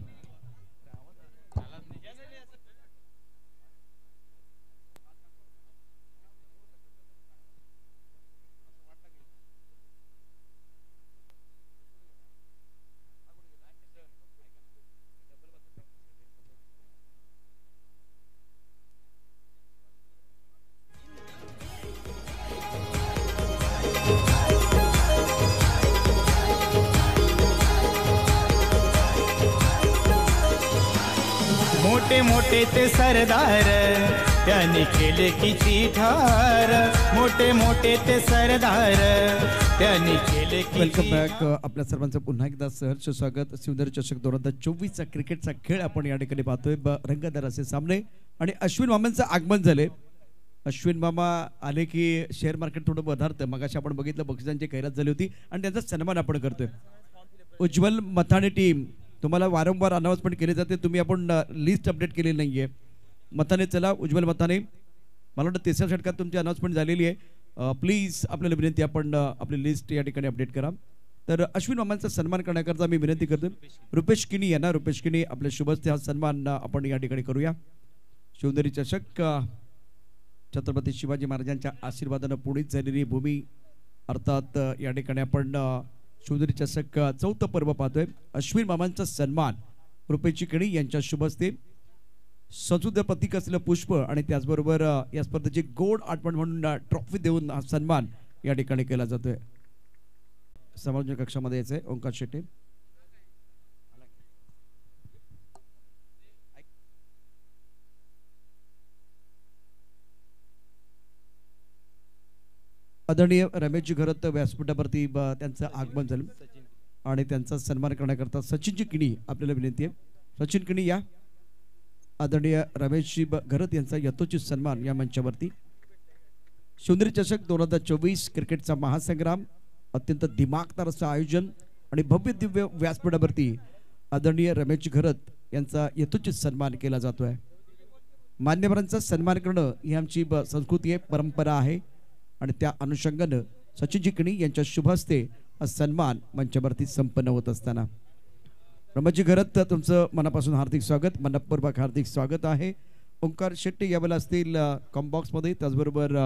मोठे मोठे ते सरदार त्यांनी केले किती ठार. मोठे मोठे ते सरदार त्यांनी केले वेलकम किती. बॅक. आपल्या सर्वांचं पुन्हा एकदा सहर्ष स्वागत. शिवधर चषक 2024चा क्रिकेटचा खेळ आपण या ठिकाणी पाहतोय. रंगतदार असे सामने आणि अश्विन मामांचं आगमन झाले. अश्विन मामा आले की शेअर मार्केट थोडं वधारतं. मगाशी आपण बघितलं बक्षिसांची खैरात झाली होती आणि त्यांचा सन्मान आपण करतोय. उज्ज्वल मथाने टीम, तुम्हाला वारंवार अनाउन्समेंट केली जाते, तुम्ही आपण लिस्ट अपडेट केलेली नाहीये. मथाने, चला उज्ज्वल मथाने, मला वाटतं 3ऱ्या षटकात तुमची अनाउन्समेंट झालेली आहे. प्लीज आपल्याला विनंती, आपण आपली लिस्ट या ठिकाणी अपडेट करा. तर अश्विन मामांचा सन्मान करण्याकरता मी विनंती करतो. रुपेश किनी यांना, रुपेश किनी आपल्या शुभस्ते हा सन्मान आपण या ठिकाणी करूया. शिवनेरी चषक छत्रपती शिवाजी महाराजांच्या आशीर्वादानं पुढीच झालेली भूमी, अर्थात या ठिकाणी आपण शिवनेरी चषक 4थं पर्व पाहतोय. अश्विन मामांचा सन्मान रुपेश किणी यांच्या शुभस्ते सजुद प्रतीक असलेलं पुष्प आणि त्याचबरोबर या स्पर्धेची गोड आठवण म्हणून ट्रॉफी देऊन हा सन्मान या ठिकाणी केला जातोय. समालोचन कक्षामध्ये यायचंय ओंकार शेट्टे. आदरणीय रमेशजी घरत व्यासपीठावरती त्यांचं आगमन झालं आणि त्यांचा सन्मान करण्याकरता सचिनजी किणी आपल्याला विनंती आहे. सचिन किणी या. आदरणीय रमेशजी घरत यांचा यथोचित सन्मान या मंचावरती. शिवनेरी चषक 2024 क्रिकेटचा महासंग्राम, अत्यंत दिमागदार असं आयोजन आणि भव्य दिव्य व्यासपीठावरती आदरणीय रमेशजी घरत यांचा यथोचित सन्मान केला जातोय. मान्यवरांचा सन्मान करणं ही आमची संस्कृती आहे, परंपरा आहे आणि त्या अनुषंगानं सचिनजी किणी यांच्या शुभ हस्ते हा सन्मान मंचावरती संपन्न होत असताना रमेशजी घरत तुमचं मनापासून हार्दिक स्वागत, मनपूर्वक हार्दिक स्वागत आहे. ओंकार शेट्टी यावेळेला असतील कॉम्बॉक्समध्ये, त्याचबरोबर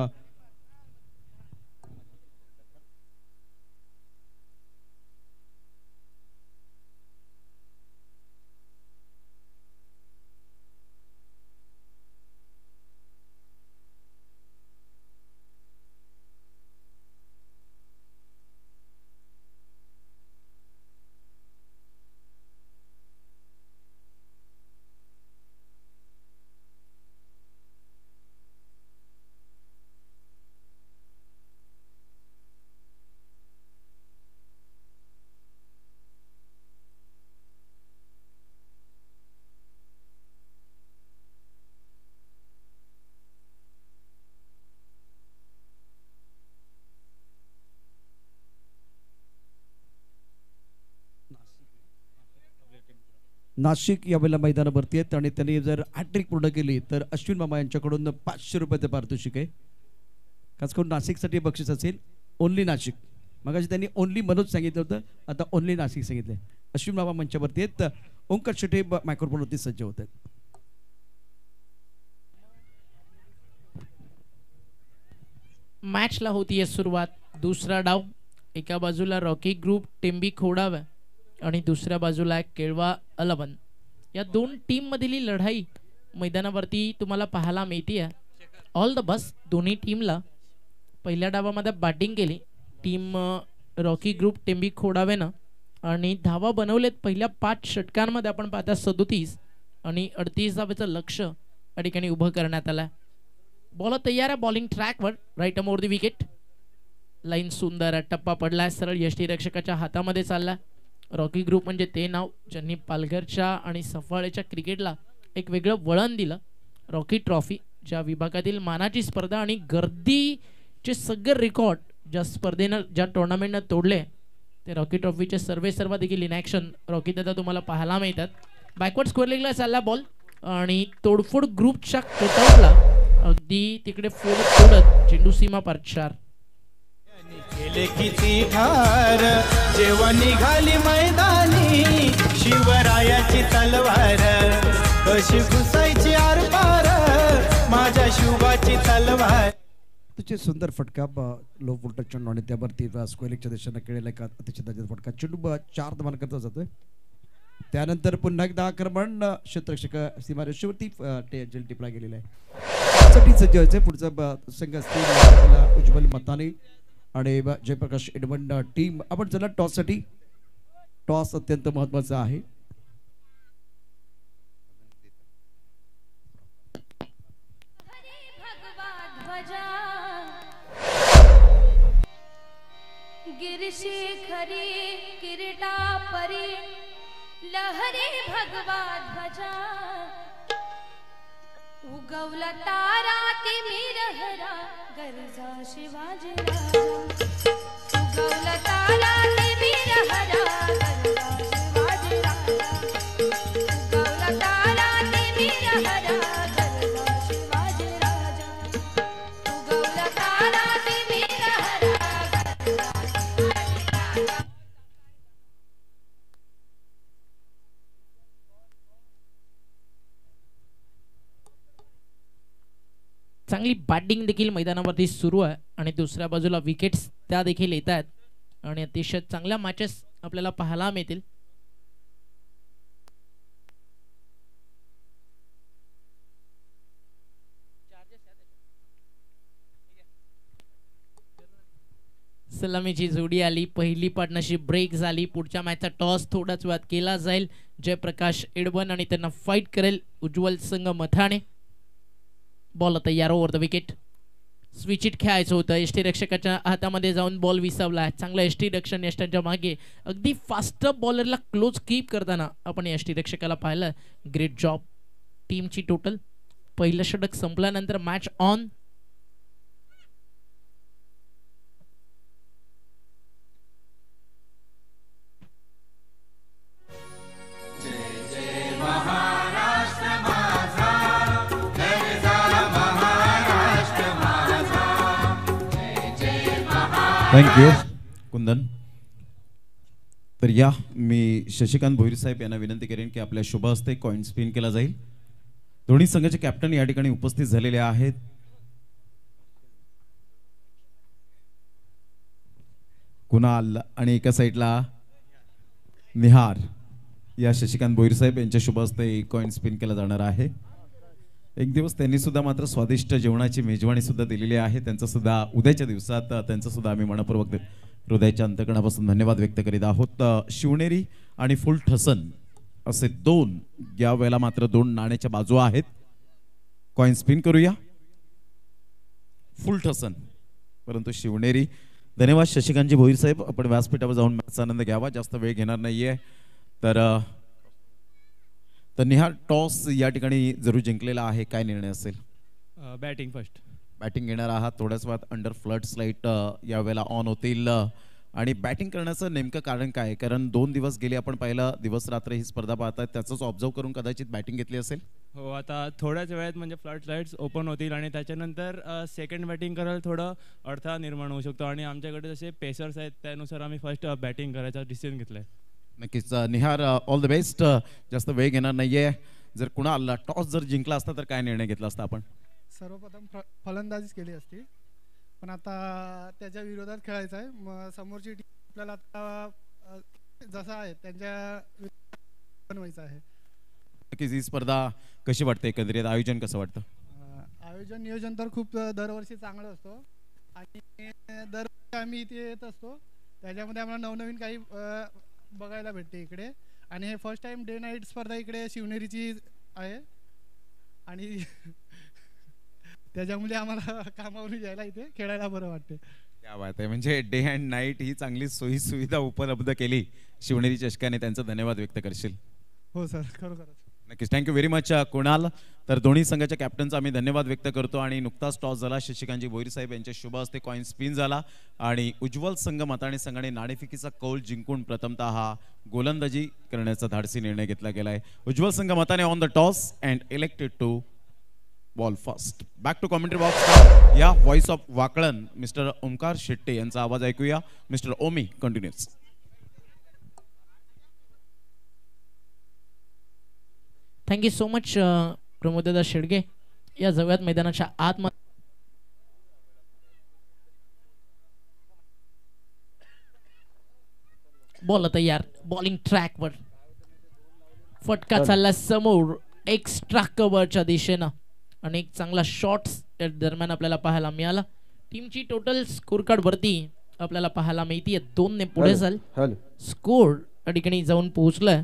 नाशिक यावेळेला मैदानावरती आहेत आणि त्यांनी जर हॅट्रिक पूर्ण केली तर अश्विन मामा यांच्याकडून 500 रुपयाचं पारितोषिक आहे. खास करून नाशिकसाठी बक्षीस असेल. ओनली नाशिक, मगाशी त्यांनी ओनली मनोज सांगितलं होतं, आता ओनली नाशिक सांगितलंय. अश्विन मामा मंचावरती आहेत. ओंकार शेट्टे मायक्रोफोनवरती सज्ज होत आहेत. मॅचला होतीये सुरुवात. दुसरा डाव. एका बाजूला रॉकी ग्रुप टेंबी खोडाव आणि दुसऱ्या बाजूला केळवा 11. या दोन टीम मधील लढाई मैदानावरती तुम्हाला पाहायला मिळते. ऑल द बेस्ट दोन्ही टीमला. पहिल्या डावामध्ये बॅटिंग केली टीम रॉकी ग्रुप टेंबी खोडावेनं आणि धावा बनवलेत पहिल्या 5 षटकांमध्ये. आपण पाहता 37 आणि 38 धावेचं लक्ष या ठिकाणी उभं करण्यात आलं. बॉल तयार आहे बॉलिंग ट्रॅकवर. Right over the wicket. Line सुंदर टप्पा पडलाय सरळ यष्टीरक्षकाच्या हातामध्ये चालला. रॉकी ग्रुप म्हणजे ते नाव ज्यांनी पालघरच्या आणि सफाळेच्या क्रिकेटला एक वेगळं वळण दिलं. रॉकी ट्रॉफी ज्या विभागातील मानाची स्पर्धा आणि गर्दीचे सगळे रेकॉर्ड ज्या स्पर्धेनं ज्या टुर्नामेंटनं तोडले ते रॉकी ट्रॉफीचे सर्व देखील इन ॲक्शन रॉकी दादा तुम्हाला पाहायला मिळतात. बॅकवर्ड स्क्वेअर लेगला चालला बॉल आणि तोडफोड ग्रुपच्या कटआउटला अगदी तिकडे फोडत चेंडू सीमा पार 4. केले किती ठार जेव्हा निघाली मैदानी शिवरायाची तलवार कशी घुसायची आरपार माझ्या शिवाची तलवार. तुझे सुंदर फटका लो व्होल्टेज चेंडू आणि त्यावरती स्क्वेअरच्या दिशेने केलेला एक अतिशय दर्जाचा फटका. चेंडू 4 धावांना करता जातोय. त्यानंतर पुन्हा एकदा आक्रमण क्षेत्ररक्षक सीमारेषेवरती जल टिपला गेलेला आहे. साठी सज्ज व्हायचे पुढचा संघ असतील उज्ज्वल मताने आणि जयप्रकाश एडमंड टीम. आपण चला टॉससाठी. टॉस अत्यंत महत्वाचा आहे. गिरिशिखरी किरीटा परी लहरी भगवा ध्वजा उगवला तारा ती मिरहरा गरजा शिवाजी उगवला तारा ती मिरहरा गरजा शिवाजी उगवला तारा ती मिरहरा गरजा शिवाजी राजा उगवला तारा ती मिरहरा चांगली बॅटिंग देखील मैदानावरती सुरू आहे आणि दुसऱ्या बाजूला विकेट्स त्या देखील येत आहेत आणि अतिशय चांगल्या मॅचेस आपल्याला पाहायला मिळतील. सलामीची जोडी आली. पहिली पार्टनरशिप ब्रेक झाली. पुढच्या मॅचचा टॉस थोडाच वेळात केला जाईल. जयप्रकाश एडवन आणि त्यांना फाईट करेल उज्ज्वल संघ मथाणे. बॉल तयार over the wicket. Switch it खेळायचं होतं. यष्टीरक्षकाच्या हातामध्ये जाऊन बॉल विसावला. चांगलं यष्टीरक्षण यष्टांच्या मागे अगदी फास्ट बॉलरला क्लोज कीप करताना आपण यष्टीरक्षकाला पाहिलं. Great job. टीमची टोटल पहिलं षटक संपल्यानंतर मॅच ऑन. थँक्यू कुंदन. तर या मी शशिकांत भोईर साहेब यांना विनंती करेन की आपल्या शुभ हस्ते कॉइन स्पिन केला जाईल. दोन्ही संघाचे कॅप्टन या ठिकाणी उपस्थित झालेले आहेत. कुणाल आणि एका साईडला निहार या शशिकांत भोईर साहेब यांच्या शुभ हस्ते कॉइन स्पिन केला जाणार आहे. एक दिवस त्यांनी सुद्धा मात्र स्वादिष्ट जेवणाची मेजवानी सुद्धा दिलेली आहे. त्यांचा सुद्धा उद्याच्या दिवसात त्यांचा सुद्धा आम्ही मनपूर्वक हृदयाच्या अंतकणापासून धन्यवाद व्यक्त करीत आहोत. शिवनेरी आणि फुल ठसन असे दोन या वेळेला मात्र दोन नाण्याच्या बाजू आहेत. कॉइन स्पिन करूया. फुल ठसन परंतु शिवनेरी. धन्यवाद शशिकांतजी भोईर साहेब. आपण व्यासपीठावर जाऊन मॅचचा आनंद घ्यावा. जास्त वेळ घेणार नाहीये. तर निहार टॉस या ठिकाणी जरूर जिंकलेला आहे. काय निर्णय असेल? Batting first. बॅटिंग घेणार आहात. थोड्याच वेळात अंडर फ्लड लाईट यावेळेला ऑन होतील. आणि बॅटिंग करण्याचं नेमकं कारण काय? कारण 2 दिवस गेले आपण पहिला दिवस रात्र ही स्पर्धा पाहतात. त्याचंच ऑब्झर्व करून कदाचित बॅटिंग घेतली असेल. हो आता थोड्याच वेळात म्हणजे फ्लड लाईट्स ओपन होतील आणि त्याच्यानंतर सेकंड बॅटिंग करायला थोडं अडथळा निर्माण होऊ शकतो आणि आमच्याकडे जसे पेसर्स आहेत त्यानुसार आम्ही फर्स्ट बॅटिंग करायचा डिसिजन घेतलाय. नक्कीच निहार ऑल द बेस्ट. जास्त वेळ घेणार नाहीये. जर कुणाल टॉस जर जिंकला असता तर काय निर्णय घेतला असता आपण? सर्वप्रथम फलंदाजीच केली असती पण आता त्याच्या विरोधात खेळायचं आहे. मग समोरची टीम आपल्याला आता जसा आहे त्यांच्या बनवायचं आहे. नक्कीच ही स्पर्धा कशी वाटते, एकंदरीत आयोजन कसं वाटतं? आयोजन नियोजन तर खूप दरवर्षी चांगलं असतो आणि दरवर्षी आम्ही इथे येत असतो. त्याच्यामध्ये आम्हाला नवनवीन काही बघायला भेटते इकडे. आणि हे फर्स्ट टाइम डे नाईट स्पर्धा इकडे शिवनेरीची आहे आणि त्याच्यामुळे आम्हाला कामावरून यायला इथे खेळायला बरं वाटते. क्या बात आहे. म्हणजे डे अँड नाईट ही चांगली सोयी सुविधा उपलब्ध केली शिवनेरी चषकाने, त्यांचा धन्यवाद व्यक्त करशील? हो सर, खरोखरच. नक्कीच, थँक्यू व्हेरी मच कुणाल. तर दोन्ही संघाच्या कॅप्टनचा आम्ही धन्यवाद व्यक्त करतो. आणि नुकताच टॉस झाला, शशिकांतजी भोईर साहेब यांच्या शुभ हस्ते कॉइन स्पिन झाला आणि उज्ज्वल संघ मताणी संघाने नाणेफेकीचा कौल जिंकून प्रथमतः हा गोलंदाजी करण्याचा धाडसी निर्णय घेतला गेला आहे. Ujjwal Sangh Matane on the toss and elected to bowl first. Back to commentary box. या voice of Wakalan mister Omkar Shette यांचा आवाज ऐकूया. Mister Omi continues. Thank you so much प्रमोददादा शेडगे. या जव्यात मैदानाच्या आत बॉल तयार, बॉलिंग ट्रॅकवर फटका चालला समोर एक्स्ट्रा कव्हरच्या दिशेनं आणि एक चांगला शॉट्स दरम्यान आपल्याला पाहायला मिळाला. टीमची टोटल स्कोर कार्ड वरती आपल्याला पाहायला मिळते 2 ने पुढे झाल. स्कोर या ठिकाणी जाऊन पोहोचलाय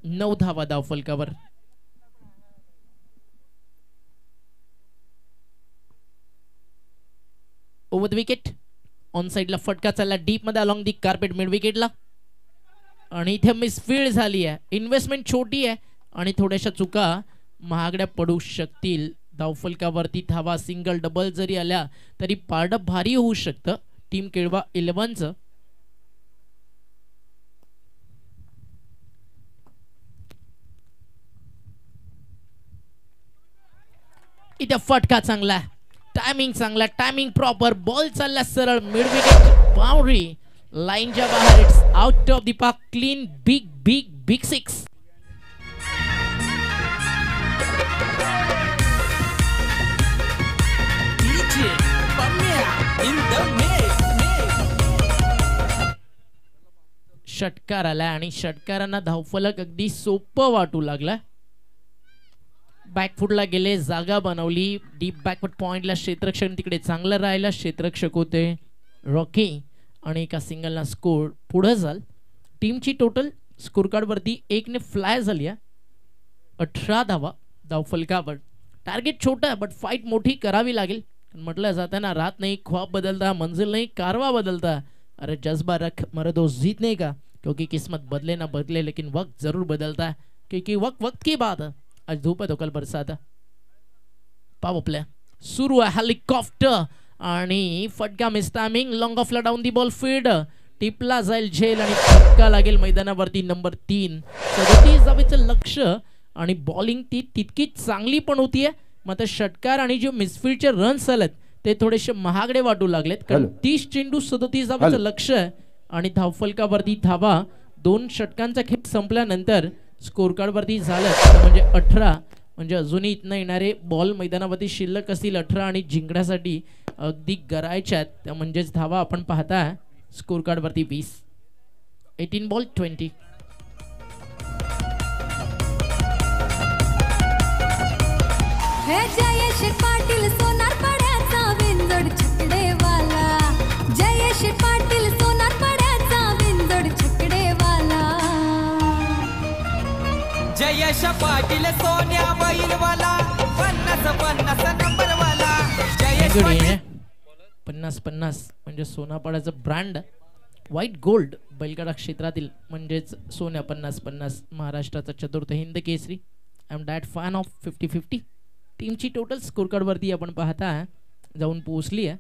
9 धावा धाव फलकावर. ओव्हर द विकेट ऑन साइडला फटका चालला डीप मध्ये अलॉंग दी कार्पेट मिड विकेटला आणि इथे मिसफील्ड झाली आहे. इन्व्हेस्टमेंट छोटी आहे आणि थोड्याशा चुका महागड्या पडू शकतील. धावफलकावरती धावा सिंगल डबल जरी आल्या तरी पारडं भारी होऊ शकतं टीम केळवा 11चं. इथे फटका चांगला, टायमिंग चांगला, टायमिंग प्रॉपर, बॉल चालला सरळ मिड विकेट बाउंड्री लाईनच्या बाहेर. It's out of the park. Clean big big big 6. षटकार आला आणि षटकारांना धावफलक अगदी सोपं वाटू लागला. बॅकफुटला गेले, जागा बनवली, डीप बॅकफुट पॉइंटला क्षेत्ररक्षण तिकडे चांगलं राहिलं. क्षेत्ररक्षक होते रॉकी आणि एका सिंगलला स्कोर पुढे झाल. टीमची टोटल स्कोर कार्ड वरती 1 ने फ्लाय झाली. 18 धावा धावफलकावर. टार्गेट छोटा बट फाइट मोठी करावी लागेल. म्हटलं जातं ना, रात नहीं ख्वाब बदलता, मंजिल नहीं कारवा बदलता. अरे जज्बा रख मर्दो जीतने का, क्योंकि किस्मत बदले ना बदले लेकिन वक्त जरूर बदलता है. क्योंकि वक्त की बात है. आज धूप है तो कल बरसात है. पावर प्ले सुरू आहे. हेलिकॉप्टर आणि फटका मिस टायमिंग. लॉंग ऑफला डाऊन दी बॉल फील्ड टिपला जाईल झेल आणि फटका लागेल मैदानावरती. नंबर 3. 37 धावेचं लक्ष आणि बॉलिंग ती तितकीच चांगली पण होतीये. मात्र षटकार आणि जे मिसफील्डचे रन्स आलेत ते थोडेसे महागडे वाटू लागलेत. कारण 30 चेंडू 37 धावेचं लक्ष आहे आणि धावफलकावरती धावा 2 षटकांचा खेळ संपल्यानंतर स्कोर कार्ड वरती झालं म्हणजे 18. म्हणजे अजूनही इथनं येणारे बॉल मैदानावरती शिल्लक असतील 18 आणि जिंकण्यासाठी अगदी गरायच्यात. त्या म्हणजेच धावा आपण पाहताय स्कोर कार्ड वरती 20. 18 बॉल 20. जयेश पाटील सोनार पड्याचा विंजोड छकडेवाला. जयेश पाटील सोनार पड्याचा विंजोड छकडेवाला. जयेश पाटील सोन्या बैलवाला 50-50 नंबरवाला. जयेश पाटील 50-50 म्हणजे सोनापाड्याचं ब्रँड. व्हाईट गोल्ड बैलगाडा क्षेत्रातील म्हणजेच सोन्या 50-50 महाराष्ट्राचा चतुर्थ Hind Kesari. I am that fan of 50-50. टीमची टोटल स्कोर कार्ड वरती आपण पाहता जाऊन पोहोचली आहे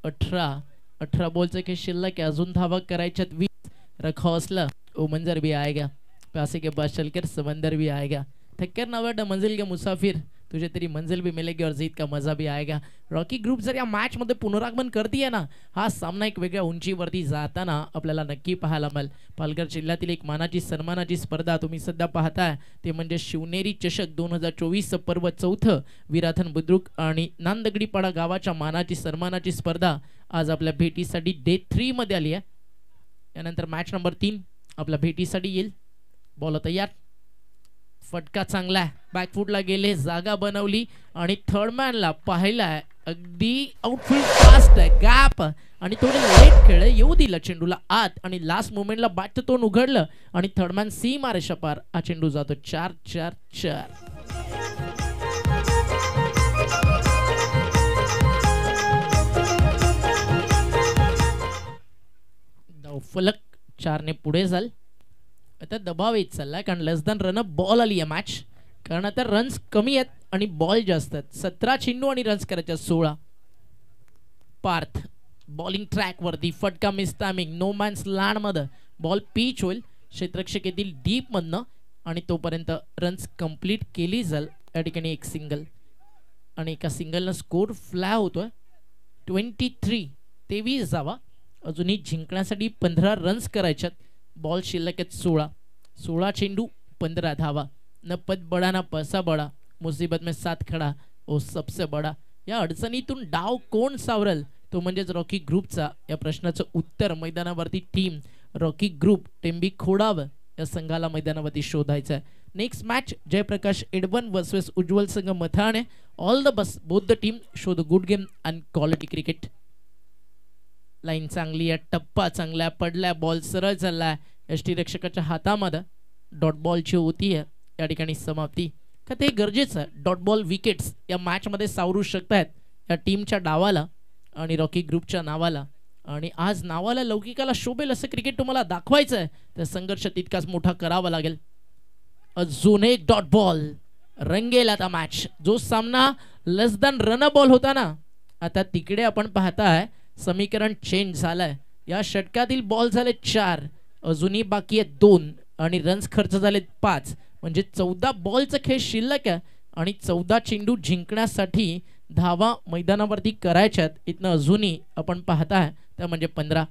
18 बॉलचे खेळ शिल्लक आहे. अजून धावा करायच्यात 20. रखा हौसला ओ मंजर भी आएगा, प्यासे के पास चलकर समंदर भी आएगा. थक्कर ना बेटा मंजिल के मुसाफिर, तुझे तेरी मंजिल भी मिलेगी और जीत का मजा भी आएगा. रॉकी ग्रुप जर या मॅच मध्ये पुनरागमन करतीये ना, हा सामना एक वेगळ्या उंचीवरती जाताना आपल्याला नक्की पाहायला मिळेल. पालघर जिल्ह्यातील एक मानाची सन्मानाची स्पर्धा तुम्ही सध्या पाहताय ते म्हणजे शिवनेरी चषक 2024 पर्व 4. विराथन बुद्रुक आणि नांदगडीपाडा गावाच्या मानाची सन्मानाची स्पर्धा आज आपल्या भेटीसाठी डे 3 मध्ये आली आहे. यानंतर मॅच नंबर 3 आपल्या भेटीसाठी येईल. बॉल तयार, फटका चांगला आहे, बॅकफुटला गेले, जागा बनवली आणि थर्ड मॅनला पाहिलाय अगदी आउटफील्ड फास्ट आहे, गॅप आणि थोडे लेट खेळ येऊ दिला चेंडूला आत आणि लास्ट मोमेंटला बॅटचं तोंड उघडलं आणि थर्ड मॅन सीमा रेषा पार. हा चेंडू जातो 4-4-4. फलक 4 ने पुढे जाल. आता दबाव येत चाललाय कारण लेस दॅन रन बॉल आली आहे मॅच, कारण आता रन्स कमी आहेत आणि बॉल जास्त आहेत. 17 चेंडू आणि रन्स करायच्या 16. पार्थ बॉलिंग ट्रॅक वरती, फटका miss timing, no man's land मध्ये बॉल पिच होईल क्षेत्ररक्षक येथील डीप मधनं आणि तोपर्यंत रन्स कंप्लीट केली जाईल. या ठिकाणी एक सिंगल आणि एका सिंगलनं स्कोर फ्लॅ होतोय 23 जावा. अजूनही जिंकण्यासाठी 15 रन्स करायच्यात. बॉल शिल्लक आहेत 16 चेंडू 15 धावा. न पद बडा ना पैसा बडा, मुसीबत में साथ खडा ओ सबसे बडा. या अडचणीतून डाव कोण सावरल, तो म्हणजेच रॉकी ग्रुपचा. या प्रश्नाचं उत्तर मैदानावरती team Rocky group Tembi Khodav या संघाला मैदानावरती शोधायचं आहे. Next match Jayprakash Edwan versus Ujjwal Sangh Mathane. All the best both the team, show the good game and quality cricket. Line चांगली आहे, टप्पा चांगला पडलाय, बॉल सरळ चाललाय यष्टीरक्षकाच्या हातामध्ये. डॉट बॉलची होती आहे या ठिकाणी समाप्ती, का ते गरजेचं आहे. डॉट बॉल विकेट्स या मॅचमध्ये सावरू शकतायत या टीमच्या डावाला आणि रॉकी ग्रुपच्या नावाला. आणि आज नावाला लौकिकाला शोभेल असं क्रिकेट तुम्हाला दाखवायचं आहे, तर संघर्ष तितकाच मोठा करावा लागेल. अजून एक डॉट बॉल रंगेल आता मॅच. जो सामना लेस दॅन रन बॉल होता ना, आता तिकडे आपण पाहताय समीकरण चेंज झालंय. या षटकातील बॉल झाले 4, अजूनही बाकी आहेत 2 आणि रन्स खर्च झाले 5. म्हणजे 14 बॉलचा खेळ शिल्लक आहे आणि 14 चेंडू जिंकण्यासाठी धावा मैदानावरती करायच्यात. इथनं अजूनही आपण पाहताय त्या म्हणजे 15.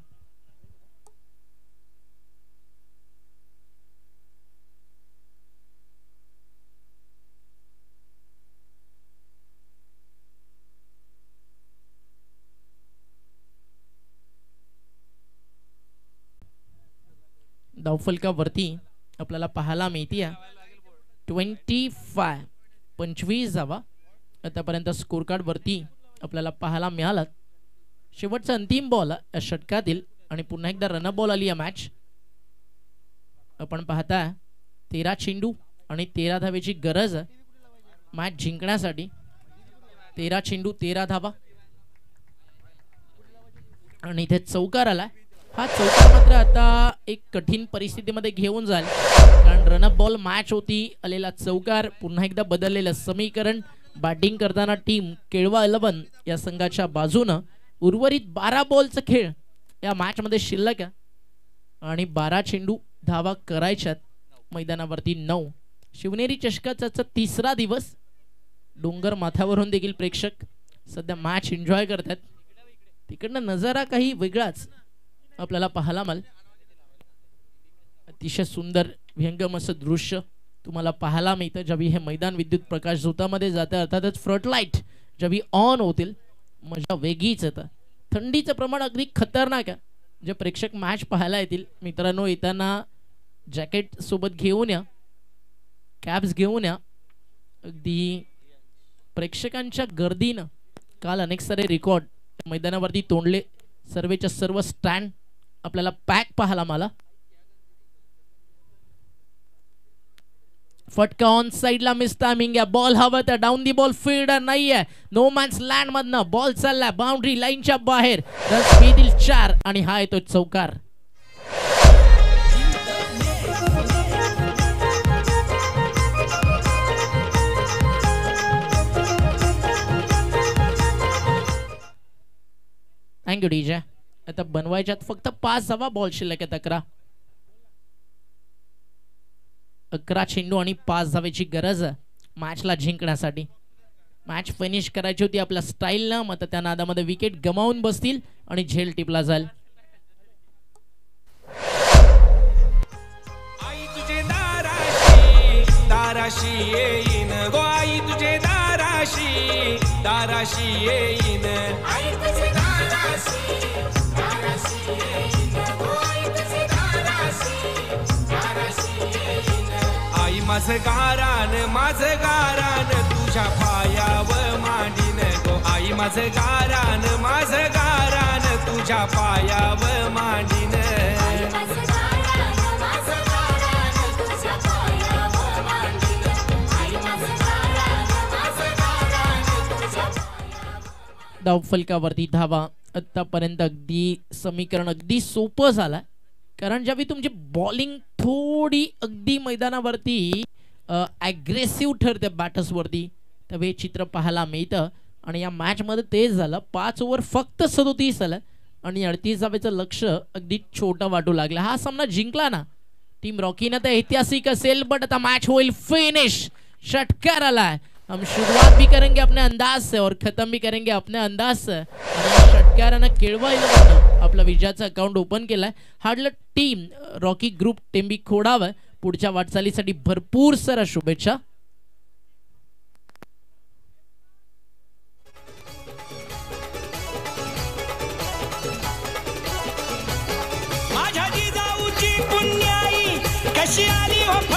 धावफलकावरती आपल्याला पाहायला मिळते 25 जावा. आतापर्यंत स्कोर कार्ड वरती आपल्याला पाहायला मिळाला. शेवटचा अंतिम बॉल या षटकातील आणि पुन्हा एकदा रन बॉल आली या मॅच. आपण पाहताय 13 चेंडू आणि 13 धावेची गरज आहे मॅच जिंकण्यासाठी. 13 चेंडू 13 धावा आणि इथे चौकार आला. हा चौकार मात्र आता एक कठीण परिस्थितीमध्ये घेऊन जाईल, कारण रन बॉल मॅच होती. आलेला चौकार पुन्हा एकदा बदललेलं समीकरण. बॅटिंग करताना टीम केळवा 11 या संघाच्या बाजूनं. उर्वरित 12 बॉलचा खेळ या मॅच मध्ये शिल्लक आहे आणि 12 चेंडू धावा करायच्यात. मैदानावरती 9. शिवनेरी चषकाचा 3रा दिवस. डोंगर माथ्यावरून देखील प्रेक्षक सध्या मॅच एन्जॉय करतात. तिकडनं नजारा काही वेगळाच आपल्याला पाहायला मिळेल. अतिशय सुंदर व्यंगम असं दृश्य तुम्हाला पाहायला मिळतं ज्यावेळी हे मैदान विद्युत प्रकाश झोतामध्ये जातं. अर्थातच फ्रंट लाईट ज्यावेळी ऑन होतील मजा वेगळीच येतं. थंडीचं प्रमाण अगदी खतरनाक आहे. जे प्रेक्षक मॅच पाहायला येतील मित्रांनो, येताना जॅकेट सोबत घेऊन या, कॅप्स घेऊन या. अगदी प्रेक्षकांच्या गर्दीनं काल अनेक सारे रेकॉर्ड मैदानावरती तोडले. सर्वेच्या सर्व स्टँड आपल्याला पॅक पाहायला मला. फटका ऑन साइडला मिस टायमिंग आहे. बॉल हवा त्या डाऊन दी बॉल फील्डर नाहीये. नो मॅन्स लँड मधनं बॉल चाललाय बाउंड्री लाईनच्या बाहेर. रन्स मिळतील 4 आणि हा येतो चौकार. Thank you DJ. आता बनवायच्यात फक्त 5 धावा. बॉल शिल्लक आहेत 11 चेंडू आणि 5 धावेची गरज मॅचला जिंकण्यासाठी. मॅच फिनिश करायची होती आपल्या स्टाईलनं, मग त्या नादामध्ये विकेट गमावून बसतील आणि झेल टिपला जाईल. आई तुझे दाराशी येईन गो, आई तुझे दाराशी येईन. आई तुझे दाराशी येईन गो, आई तुझे दाराशी माझं गारान तुझ्या पायावर मांडीन गो आई माझं गारान तुझ्या पायावर मांडीन धावफलकावरती धावा आतापर्यंत अगदी समीकरण अगदी सोपं झालं कारण ज्यावेळी तुमची बॉलिंग थोडी अगदी मैदानावरती ॲग्रेसिव्ह ठरते बॅटर्सवरती त्यावेळी चित्र पाहायला मिळतं आणि या मॅचमध्ये तेच झालं 5 ओव्हर फक्त 37 आलं आणि 38 धावेचं लक्ष अगदी छोटं वाटू लागलं हा सामना जिंकला ना टीम रॉकीनं तर ऐतिहासिक असेल बट आता मॅच होईल फिनिश षटकार आलाय हम शुरुआत भी करेंगे अपने अंदाज से और खत्म भी करेंगे अपने अंदाज से षटकारानं केळवायला आपला विजयाचा अकाउंट ओपन केलाय हार्डल team Rocky group Tembi Khodav पुढच्या वाटचालीसाठी भरपूर साऱ्या शुभेच्छा माझ्या जिजाऊची पुण्याई कशी आली हो